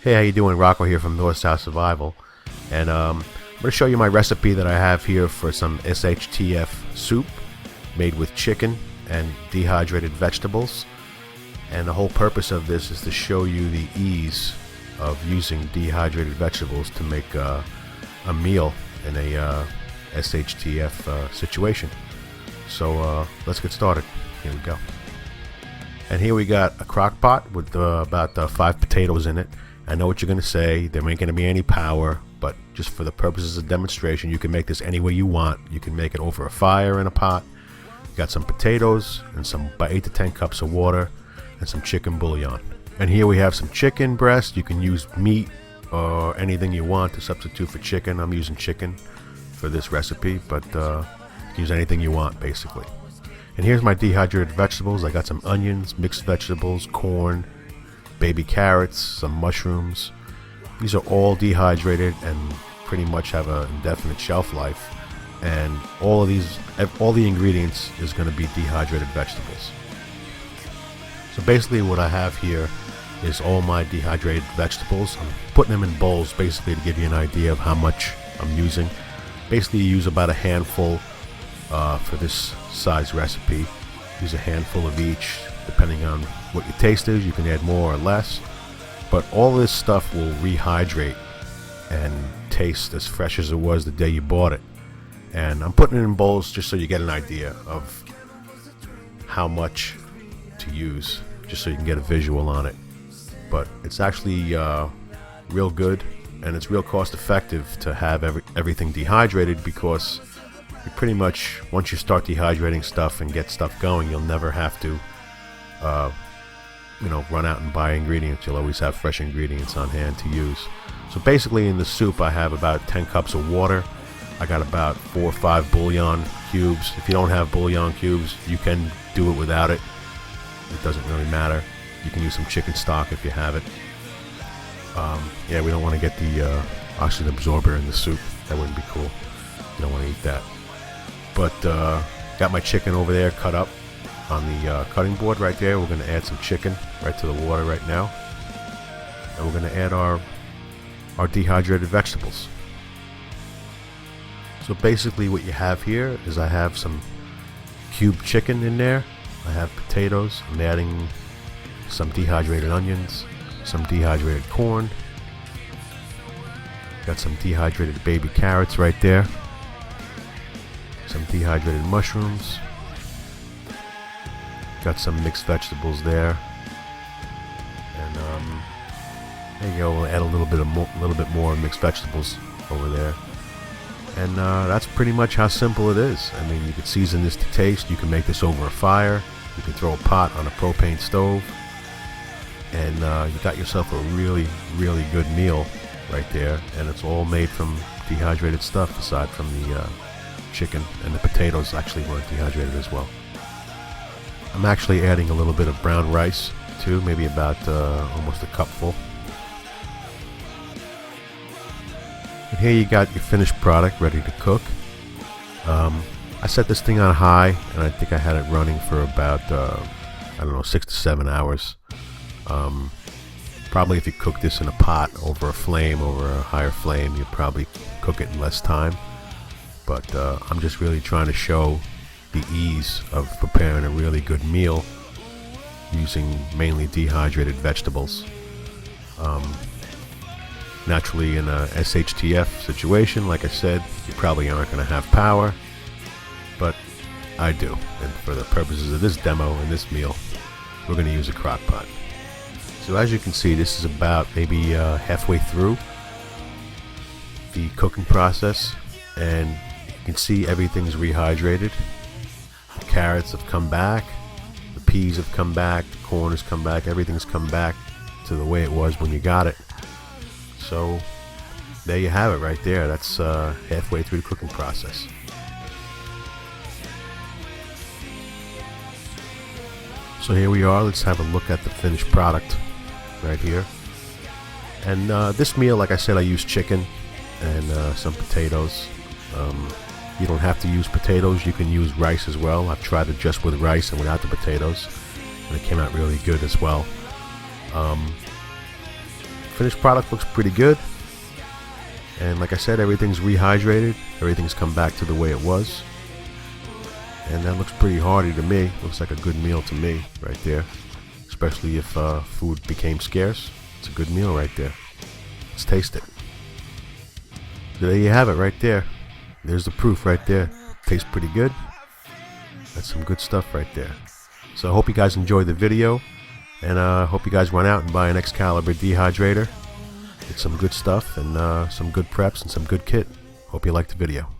Hey, how you doing? Rocco here from North South Survival, and I'm going to show you my recipe that I have here for some SHTF soup made with chicken and dehydrated vegetables. And the whole purpose of this is to show you the ease of using dehydrated vegetables to make a meal in a SHTF situation. So let's get started. Here we go. And here we got a crock pot with about 5 potatoes in it. I know what you're going to say, there ain't going to be any power, but just for the purposes of demonstration, you can make this any way you want. You can make it over a fire in a pot. You got some potatoes and about 8 to 10 cups of water and some chicken bouillon. And here we have some chicken breast. You can use meat or anything you want to substitute for chicken. I'm using chicken for this recipe, but you can use anything you want basically. And here's my dehydrated vegetables. I got some onions, mixed vegetables, corn, baby carrots, some mushrooms. These are all dehydrated and pretty much have an indefinite shelf life. And all the ingredients is going to be dehydrated vegetables. So basically what I have here is all my dehydrated vegetables. I'm putting them in bowls basically to give you an idea of how much I'm using. Basically you use about a handful for this size recipe. Use a handful of each. Depending on what your taste is, you can add more or less, but all this stuff will rehydrate and taste as fresh as it was the day you bought it. And I'm putting it in bowls just so you get an idea of how much to use, just so you can get a visual on it. But it's actually real good, and it's real cost effective to have everything dehydrated, because you pretty much, once you start dehydrating stuff and get stuff going, you'll never have to run out and buy ingredients. You'll always have fresh ingredients on hand to use. So basically in the soup I have about 10 cups of water. I got about 4 or 5 bouillon cubes. If you don't have bouillon cubes, you can do it without it. It doesn't really matter. You can use some chicken stock if you have it. Yeah, we don't want to get the oxygen absorber in the soup. That wouldn't be cool. You don't want to eat that. But got my chicken over there cut up on the cutting board right there. We're going to add some chicken right to the water right now, and we're going to add our dehydrated vegetables. So basically what you have here is I have some cubed chicken in there. I have potatoes. I'm adding some dehydrated onions, some dehydrated corn. Got some dehydrated baby carrots right there. Some dehydrated mushrooms. Got some mixed vegetables there, and there you go. We'll add a little bit more mixed vegetables over there, and that's pretty much how simple it is. I mean, you can season this to taste. You can make this over a fire. You can throw a pot on a propane stove, and you got yourself a really, really good meal right there. And it's all made from dehydrated stuff, aside from the chicken, and the potatoes actually weren't dehydrated as well. I'm actually adding a little bit of brown rice too, maybe about almost a cupful. And here you got your finished product ready to cook. I set this thing on high, and I think I had it running for about I don't know, 6 to 7 hours. Probably if you cook this in a pot over a higher flame, you'd probably cook it in less time. But I'm just really trying to show the ease of preparing a really good meal using mainly dehydrated vegetables. Naturally, in a SHTF situation, like I said, you probably aren't going to have power, but I do. And for the purposes of this demo and this meal, we're going to use a crock pot. So as you can see, this is about maybe halfway through the cooking process, and you can see everything's rehydrated. The carrots have come back, the peas have come back, the corn has come back, everything's come back to the way it was when you got it. So there you have it right there. That's halfway through the cooking process. So here we are. Let's have a look at the finished product right here. And this meal, like I said, I used chicken and some potatoes. You don't have to use potatoes. You can use rice as well. I've tried it just with rice and without the potatoes, and it came out really good as well. finished product looks pretty good. And like I said, everything's rehydrated. Everything's come back to the way it was. And that looks pretty hearty to me. Looks like a good meal to me right there. Especially if food became scarce. It's a good meal right there. Let's taste it. There you have it right there. There's the proof right there. Tastes pretty good. That's some good stuff right there. So I hope you guys enjoyed the video. And I hope you guys run out and buy an Excalibur dehydrator. It's some good stuff and some good preps and some good kit. Hope you liked the video.